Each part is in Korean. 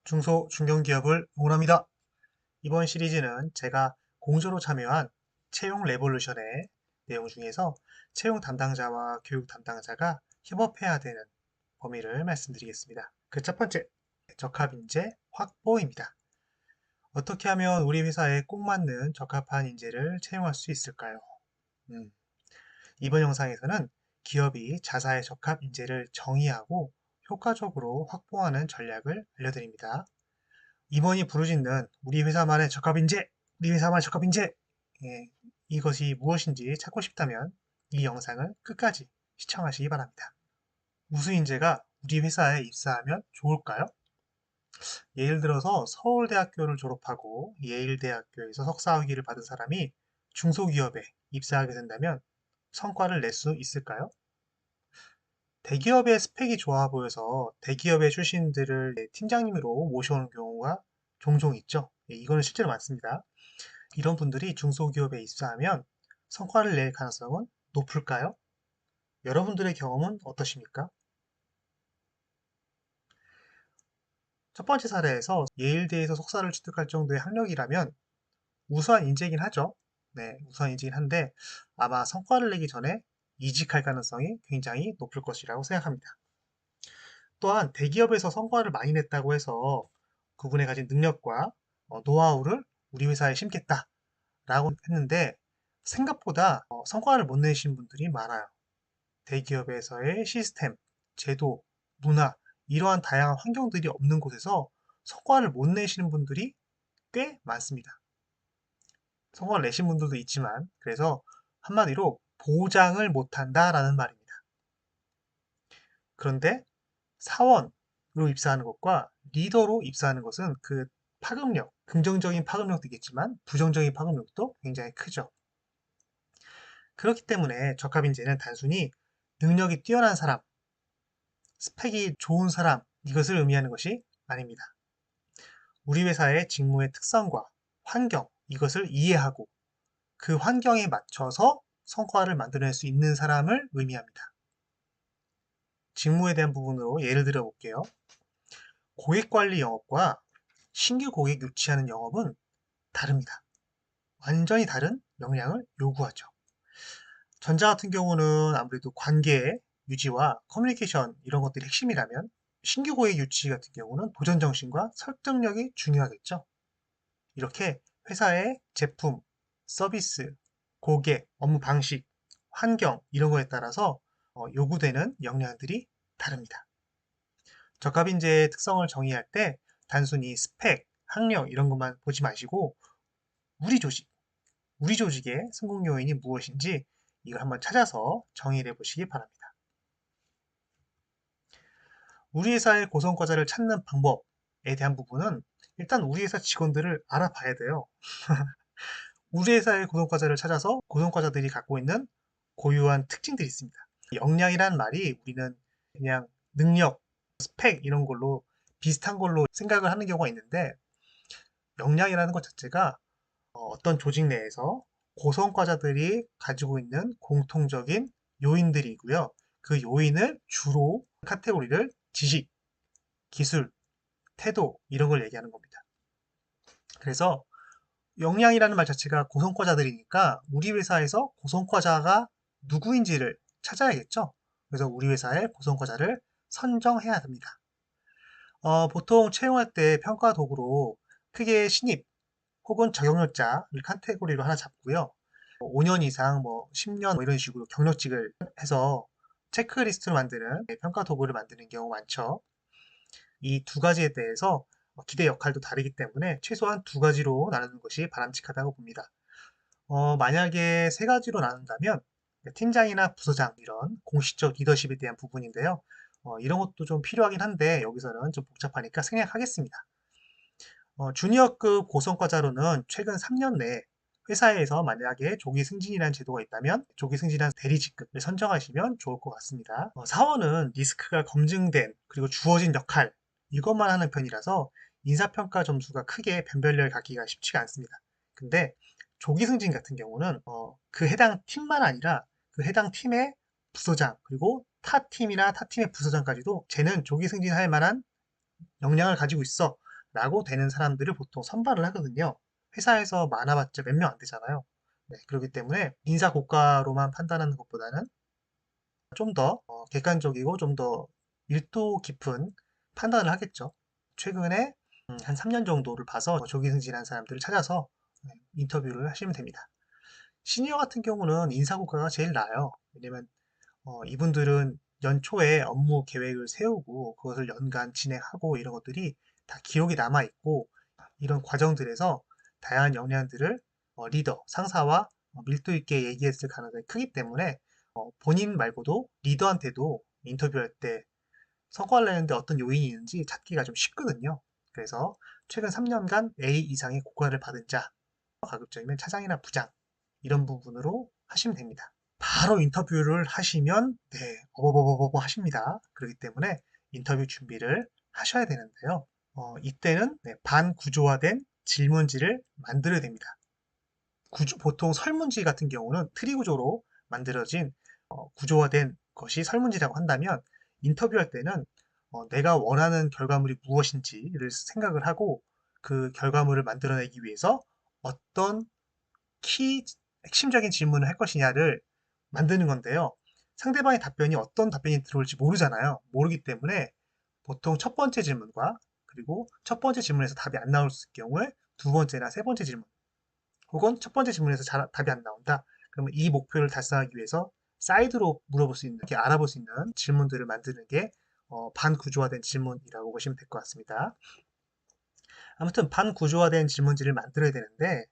중소, 중견기업을 응원합니다. 이번 시리즈는 제가 공조로 참여한 채용 레볼루션의 내용 중에서 채용 담당자와 교육 담당자가 협업해야 되는 범위를 말씀드리겠습니다. 그 첫 번째, 적합인재 확보입니다. 어떻게 하면 우리 회사에 꼭 맞는 적합한 인재를 채용할 수 있을까요? 이번 영상에서는 기업이 자사의 적합 인재를 정의하고 효과적으로 확보하는 전략을 알려드립니다. 임원이 부르짖는 우리 회사만의 적합인재, 우리 회사만의 적합인재, 예, 이것이 무엇인지 찾고 싶다면 이 영상을 끝까지 시청하시기 바랍니다. 우수인재가 우리 회사에 입사하면 좋을까요? 예를 들어서 서울대학교를 졸업하고 예일대학교에서 석사학위를 받은 사람이 중소기업에 입사하게 된다면 성과를 낼 수 있을까요? 대기업의 스펙이 좋아 보여서 대기업의 출신들을 팀장님으로 모셔오는 경우가 종종 있죠. 이거는 실제로 많습니다. 이런 분들이 중소기업에 입사하면 성과를 낼 가능성은 높을까요? 여러분들의 경험은 어떠십니까? 첫 번째 사례에서 예일대에서 석사를 취득할 정도의 학력이라면 우수한 인재이긴 하죠. 네, 우수한 인재이긴 한데 아마 성과를 내기 전에 이직할 가능성이 굉장히 높을 것이라고 생각합니다. 또한 대기업에서 성과를 많이 냈다고 해서 그분의 가진 능력과 노하우를 우리 회사에 심겠다라고 했는데 생각보다 성과를 못 내신 분들이 많아요. 대기업에서의 시스템, 제도, 문화, 이러한 다양한 환경들이 없는 곳에서 성과를 못 내시는 분들이 꽤 많습니다. 성과를 내신 분들도 있지만 그래서 한마디로 보장을 못한다라는 말입니다. 그런데 사원으로 입사하는 것과 리더로 입사하는 것은 그 파급력, 긍정적인 파급력도 있겠지만 부정적인 파급력도 굉장히 크죠. 그렇기 때문에 적합인재는 단순히 능력이 뛰어난 사람, 스펙이 좋은 사람, 이것을 의미하는 것이 아닙니다. 우리 회사의 직무의 특성과 환경, 이것을 이해하고 그 환경에 맞춰서 성과를 만들어낼 수 있는 사람을 의미합니다. 직무에 대한 부분으로 예를 들어 볼게요. 고객관리 영업과 신규 고객 유치하는 영업은 다릅니다. 완전히 다른 역량을 요구하죠. 전자 같은 경우는 아무래도 관계 유지와 커뮤니케이션 이런 것들이 핵심이라면 신규 고객 유치 같은 경우는 도전 정신과 설득력이 중요하겠죠. 이렇게 회사의 제품, 서비스, 고객, 업무 방식, 환경 이런 거에 따라서 요구되는 역량들이 다릅니다. 적합인재의 특성을 정의할 때 단순히 스펙, 학력 이런 것만 보지 마시고 우리 조직, 우리 조직의 성공 요인이 무엇인지 이걸 한번 찾아서 정의를 해보시기 바랍니다. 우리 회사의 고성과자를 찾는 방법에 대한 부분은 일단 우리 회사 직원들을 알아봐야 돼요. 우리 회사의 고성과자를 찾아서 고성과자들이 갖고 있는 고유한 특징들이 있습니다. 역량이란 말이 우리는 그냥 능력, 스펙 이런 걸로 비슷한 걸로 생각을 하는 경우가 있는데 역량이라는 것 자체가 어떤 조직 내에서 고성과자들이 가지고 있는 공통적인 요인들이고요. 그 요인을 주로 카테고리를 지식, 기술, 태도 이런 걸 얘기하는 겁니다. 그래서 역량이라는 말 자체가 고성과자들이니까 우리 회사에서 고성과자가 누구인지를 찾아야겠죠. 그래서 우리 회사의 고성과자를 선정해야 됩니다. 보통 채용할 때 평가 도구로 크게 신입 혹은 적용력자를 카테고리로 하나 잡고요. 5년 이상, 10년 이런 식으로 경력직을 해서 체크리스트를 만드는 평가 도구를 만드는 경우 많죠. 이 두 가지에 대해서 기대 역할도 다르기 때문에 최소한 두 가지로 나누는 것이 바람직하다고 봅니다. 만약에 세 가지로 나눈다면 팀장이나 부서장 이런 공식적 리더십에 대한 부분인데요. 이런 것도 좀 필요하긴 한데 여기서는 좀 복잡하니까 생략하겠습니다. 주니어급 고성과자로는 최근 3년 내에 회사에서 만약에 조기 승진이라는 제도가 있다면 조기 승진한 대리 직급을 선정하시면 좋을 것 같습니다. 사원은 리스크가 검증된 그리고 주어진 역할 이것만 하는 편이라서 인사평가 점수가 크게 변별력을 갖기가 쉽지가 않습니다. 근데 조기 승진 같은 경우는 그 해당 팀만 아니라 그 해당 팀의 부서장 그리고 타 팀이나 타 팀의 부서장까지도 쟤는 조기 승진할 만한 역량을 가지고 있어 라고 되는 사람들을 보통 선발을 하거든요. 회사에서 많아봤자 몇 명 안 되잖아요. 네, 그렇기 때문에 인사 고과로만 판단하는 것보다는 좀 더 객관적이고 좀 더 밀도 깊은 판단을 하겠죠. 최근에 한 3년 정도를 봐서 조기 승진한 사람들을 찾아서 인터뷰를 하시면 됩니다. 시니어 같은 경우는 인사고과가 제일 나아요. 왜냐면 이분들은 연초에 업무 계획을 세우고 그것을 연간 진행하고 이런 것들이 다 기록이 남아 있고 이런 과정들에서 다양한 역량들을 리더, 상사와 밀도 있게 얘기했을 가능성이 크기 때문에 본인 말고도 리더한테도 인터뷰할 때 성과를 내는데 어떤 요인이 있는지 찾기가 좀 쉽거든요. 그래서 최근 3년간 A 이상의 고과를 받은 자, 가급적이면 차장이나 부장 이런 부분으로 하시면 됩니다. 바로 인터뷰를 하시면 어버버버버 하십니다. 그렇기 때문에 인터뷰 준비를 하셔야 되는데요. 이때는 반구조화된 질문지를 만들어야 됩니다. 보통 설문지 같은 경우는 트리 구조로 만들어진 구조화된 것이 설문지라고 한다면 인터뷰할 때는 내가 원하는 결과물이 무엇인지를 생각을 하고 그 결과물을 만들어내기 위해서 어떤 핵심적인 질문을 할 것이냐를 만드는 건데요. 상대방의 답변이 어떤 답변이 들어올지 모르잖아요. 모르기 때문에 보통 첫 번째 질문과 그리고 첫 번째 질문에서 답이 안 나올 경우에 두 번째나 세 번째 질문 혹은 첫 번째 질문에서 답이 안 나온다. 그러면 이 목표를 달성하기 위해서 사이드로 물어볼 수 있는, 이렇게 알아볼 수 있는 질문들을 만드는 게 반구조화된 질문이라고 보시면 될 것 같습니다. 아무튼 반구조화된 질문지를 만들어야 되는데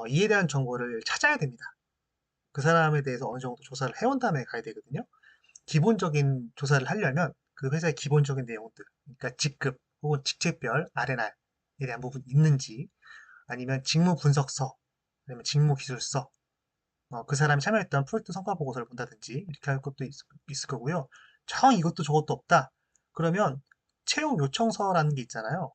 이에 대한 정보를 찾아야 됩니다. 그 사람에 대해서 어느 정도 조사를 해온 다음에 가야 되거든요. 기본적인 조사를 하려면 그 회사의 기본적인 내용들, 그러니까 직급 혹은 직책별 R&R에 대한 부분이 있는지, 아니면 직무 분석서, 아니면 직무 기술서, 그 사람이 참여했던 프로젝트 성과 보고서를 본다든지 이렇게 할 것도 있을 거고요. 정 이것도 저것도 없다. 그러면 채용 요청서라는 게 있잖아요.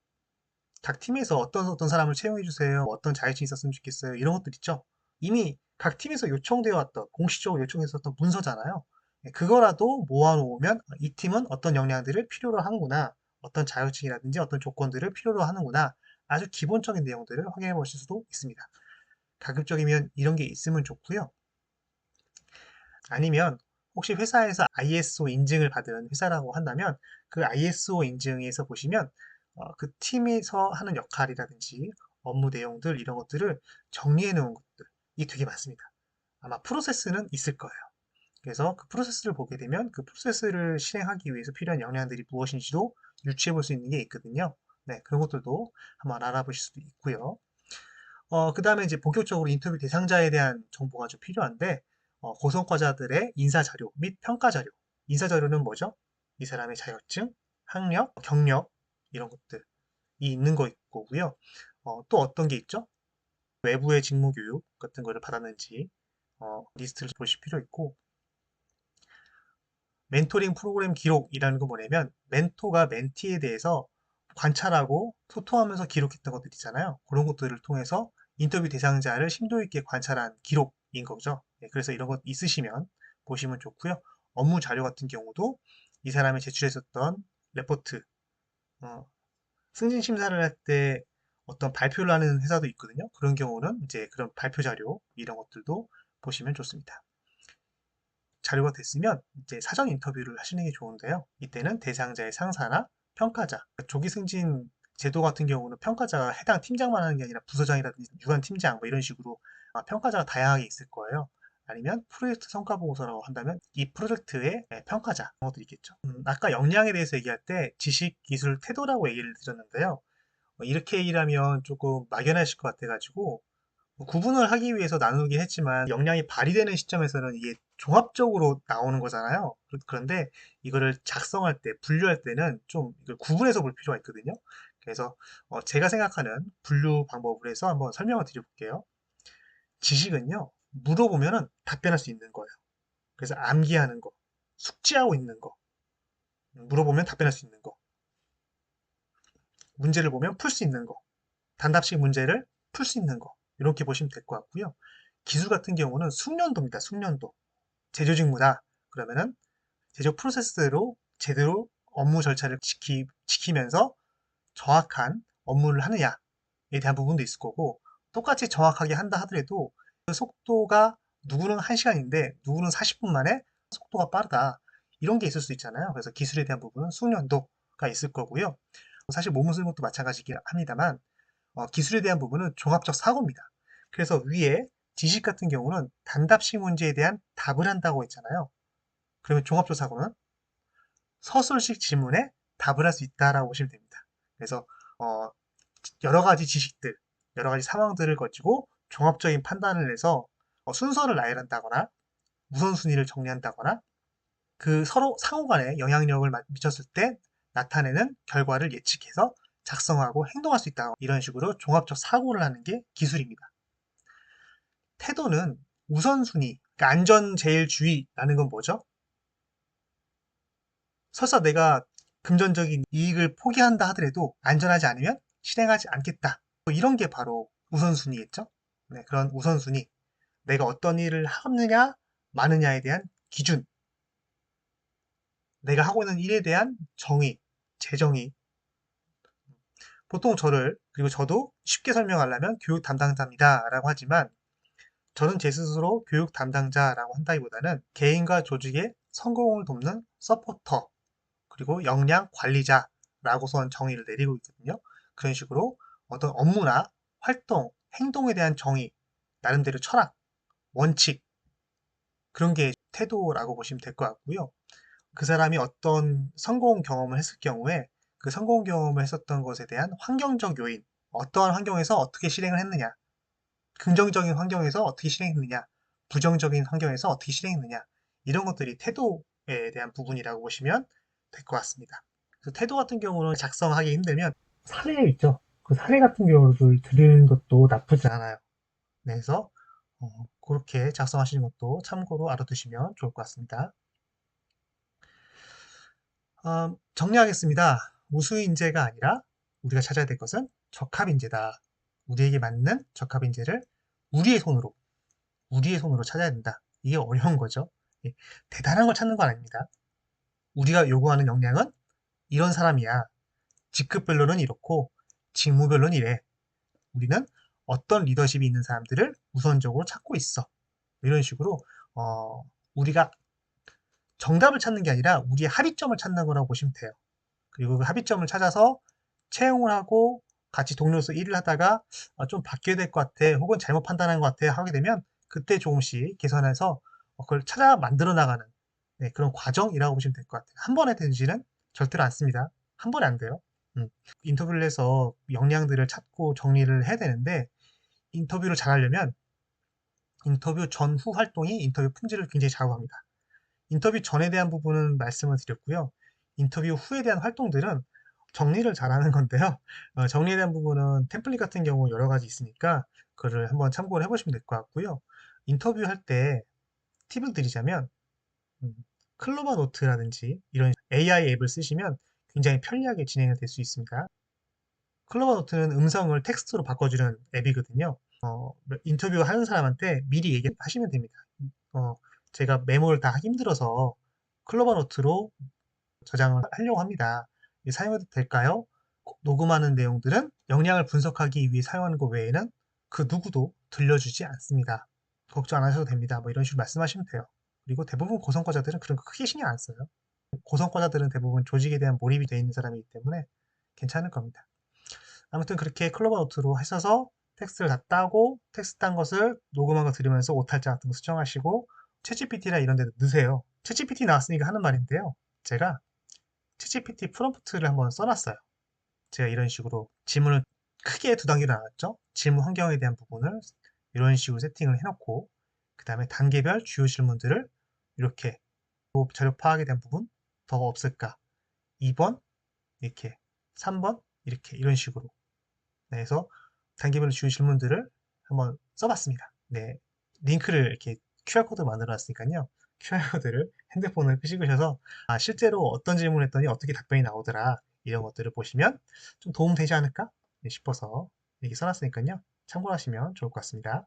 각 팀에서 어떤 사람을 채용해 주세요. 어떤 자격증이 있었으면 좋겠어요. 이런 것들 있죠. 이미 각 팀에서 요청되어 왔던 공식적으로 요청했었던 문서잖아요. 그거라도 모아놓으면 이 팀은 어떤 역량들을 필요로 하는구나. 어떤 자격증이라든지 어떤 조건들을 필요로 하는구나. 아주 기본적인 내용들을 확인해 보실 수도 있습니다. 가급적이면 이런 게 있으면 좋고요. 아니면 혹시 회사에서 ISO 인증을 받은 회사라고 한다면 그 ISO 인증에서 보시면 그 팀에서 하는 역할이라든지 업무 내용들 이런 것들을 정리해 놓은 것들이 되게 많습니다. 아마 프로세스는 있을 거예요. 그래서 그 프로세스를 보게 되면 그 프로세스를 실행하기 위해서 필요한 역량들이 무엇인지도 유추해 볼 수 있는 게 있거든요. 네, 그런 것들도 한번 알아보실 수도 있고요. 그 다음에 이제 본격적으로 인터뷰 대상자에 대한 정보가 좀 필요한데, 고성과자들의 인사자료 및 평가자료. 인사자료는 뭐죠? 이 사람의 자격증, 학력, 경력, 이런 것들이 있는 거고요. 또 어떤 게 있죠? 외부의 직무교육 같은 거를 받았는지, 리스트를 보실 필요 있고, 멘토링 프로그램 기록이라는 건 뭐냐면, 멘토가 멘티에 대해서 관찰하고 소통하면서 기록했던 것들 있잖아요. 그런 것들을 통해서 인터뷰 대상자를 심도 있게 관찰한 기록인 거죠. 네, 그래서 이런 것 있으시면 보시면 좋고요. 업무 자료 같은 경우도 이 사람이 제출했었던 레포트, 어, 승진 심사를 할 때 어떤 발표를 하는 회사도 있거든요. 그런 경우는 이제 그런 발표 자료 이런 것들도 보시면 좋습니다. 자료가 됐으면 이제 사전 인터뷰를 하시는 게 좋은데요. 이때는 대상자의 상사나 평가자, 조기 승진 제도 같은 경우는 평가자가 해당 팀장만 하는 게 아니라 부서장이라든지 유관 팀장 뭐 이런 식으로 평가자가 다양하게 있을 거예요. 아니면 프로젝트 성과 보고서라고 한다면 이 프로젝트의 평가자 그런 것도 있겠죠. 아까 역량에 대해서 얘기할 때 지식, 기술, 태도라고 얘기를 드렸는데요. 이렇게 얘기하면 조금 막연하실 것 같아가지고 구분을 하기 위해서 나누긴 했지만 역량이 발휘되는 시점에서는 이게 종합적으로 나오는 거잖아요. 그런데 이거를 작성할 때, 분류할 때는 좀 이걸 구분해서 볼 필요가 있거든요. 그래서 제가 생각하는 분류 방법을 해서 한번 설명을 드려볼게요. 지식은요, 물어보면 답변할 수 있는 거예요. 그래서 암기하는 거, 숙지하고 있는 거, 물어보면 답변할 수 있는 거, 문제를 보면 풀 수 있는 거, 단답식 문제를 풀 수 있는 거, 이렇게 보시면 될 것 같고요. 기술 같은 경우는 숙련도입니다. 숙련도. 제조 직무다. 그러면은 제조 프로세스로 제대로 업무 절차를 지키면서 정확한 업무를 하느냐에 대한 부분도 있을 거고, 똑같이 정확하게 한다 하더라도 그 속도가 누구는 1시간인데 누구는 40분 만에 속도가 빠르다. 이런 게 있을 수 있잖아요. 그래서 기술에 대한 부분은 숙련도가 있을 거고요. 사실 몸을 쓰는 것도 마찬가지긴 합니다만 기술에 대한 부분은 종합적 사고입니다. 그래서 위에 지식 같은 경우는 단답식 문제에 대한 답을 한다고 했잖아요. 그러면 종합적 사고는 서술식 질문에 답을 할 수 있다라고 보시면 됩니다. 그래서 어, 여러 가지 지식들, 여러 가지 상황들을 거치고 종합적인 판단을 해서 순서를 나열한다거나 우선순위를 정리한다거나 그 서로 상호 간에 영향력을 미쳤을 때 나타내는 결과를 예측해서 작성하고 행동할 수 있다. 이런 식으로 종합적 사고를 하는 게 기술입니다. 태도는 우선순위, 그러니까 안전제일주의라는 건 뭐죠? 설사 내가 금전적인 이익을 포기한다 하더라도 안전하지 않으면 실행하지 않겠다. 뭐 이런 게 바로 우선순위겠죠? 네, 그런 우선순위. 내가 어떤 일을 하느냐, 마느냐에 대한 기준. 내가 하고 있는 일에 대한 정의, 재정의. 보통 그리고 저도 쉽게 설명하려면 교육 담당자입니다. 라고 하지만 저는 제 스스로 교육 담당자라고 한다기보다는 개인과 조직의 성공을 돕는 서포터, 그리고 역량 관리자라고선 정의를 내리고 있거든요. 그런 식으로 어떤 업무나 활동, 행동에 대한 정의, 나름대로 철학, 원칙, 그런 게 태도라고 보시면 될 것 같고요. 그 사람이 어떤 성공 경험을 했을 경우에 그 성공 경험을 했었던 것에 대한 환경적 요인, 어떠한 환경에서 어떻게 실행을 했느냐, 긍정적인 환경에서 어떻게 실행했느냐, 부정적인 환경에서 어떻게 실행했느냐, 이런 것들이 태도에 대한 부분이라고 보시면 될 것 같습니다. 그래서 태도 같은 경우는 작성하기 힘들면 사례 있죠. 그 사례 같은 경우를 들으는 것도 나쁘지 않아요. 네, 그래서 그렇게 작성하시는 것도 참고로 알아두시면 좋을 것 같습니다. 정리하겠습니다. 우수인재가 아니라 우리가 찾아야 될 것은 적합인재다. 우리에게 맞는 적합인재를 우리의 손으로 찾아야 된다. 이게 어려운 거죠. 예, 대단한 걸 찾는 건 아닙니다. 우리가 요구하는 역량은 이런 사람이야. 직급별로는 이렇고 직무별로는 이래. 우리는 어떤 리더십이 있는 사람들을 우선적으로 찾고 있어. 이런 식으로 우리가 정답을 찾는 게 아니라 우리의 합의점을 찾는 거라고 보시면 돼요. 그리고 그 합의점을 찾아서 채용을 하고 같이 동료로서 일을 하다가 좀 바뀌어야 될 것 같아 혹은 잘못 판단한 것 같아 하게 되면 그때 조금씩 개선해서 그걸 찾아 만들어 나가는 네, 그런 과정이라고 보시면 될 것 같아요. 한 번에 되지는 절대로 않습니다. 한 번에 안 돼요. 인터뷰를 해서 역량들을 찾고 정리를 해야 되는데 인터뷰를 잘하려면 인터뷰 전후 활동이 인터뷰 품질을 굉장히 좌우합니다. 인터뷰 전에 대한 부분은 말씀을 드렸고요. 인터뷰 후에 대한 활동들은 정리를 잘하는 건데요. 정리에 대한 부분은 템플릿 같은 경우 여러 가지 있으니까 그거를 한번 참고를 해보시면 될 것 같고요. 인터뷰 할 때 팁을 드리자면 클로버 노트라든지 이런 AI 앱을 쓰시면 굉장히 편리하게 진행이 될 수 있습니다. 클로버 노트는 음성을 텍스트로 바꿔주는 앱이거든요. 인터뷰 하는 사람한테 미리 얘기하시면 됩니다. 어, 제가 메모를 다 하기 힘들어서 클로버 노트로 저장을 하려고 합니다. 사용해도 될까요? 녹음하는 내용들은 역량을 분석하기 위해 사용하는 것 외에는 그 누구도 들려주지 않습니다. 걱정 안 하셔도 됩니다. 뭐 이런 식으로 말씀하시면 돼요. 그리고 대부분 고성과자들은 그런 거 크게 신경 안 써요. 고성과자들은 대부분 조직에 대한 몰입이 되어 있는 사람이기 때문에 괜찮을 겁니다. 아무튼 그렇게 클로버 노트로 하셔서 텍스트를 다 따고 텍스트 딴 것을 녹음한 거 들으면서 오탈자 같은 거 수정하시고 챗GPT나 이런 데도 넣으세요. 챗GPT 나왔으니까 하는 말인데요. 제가 챗GPT 프롬프트를 한번 써놨어요. 제가 이런 식으로 질문을 크게 두 단계로 나눴죠. 질문 환경에 대한 부분을 이런 식으로 세팅을 해놓고 그 다음에 단계별 주요 질문들을 이렇게 자료 파악에 대한 부분 더 없을까? 2번 이렇게 3번 이렇게 이런 식으로 네, 해서 단계별 주요 질문들을 한번 써봤습니다. 네, 링크를 이렇게 QR코드 만들어 놨으니까요. QR코드를 핸드폰을 찍으셔서 실제로 어떤 질문을 했더니 어떻게 답변이 나오더라 이런 것들을 보시면 좀 도움 되지 않을까 싶어서 이렇게 써놨으니까요. 참고하시면 좋을 것 같습니다.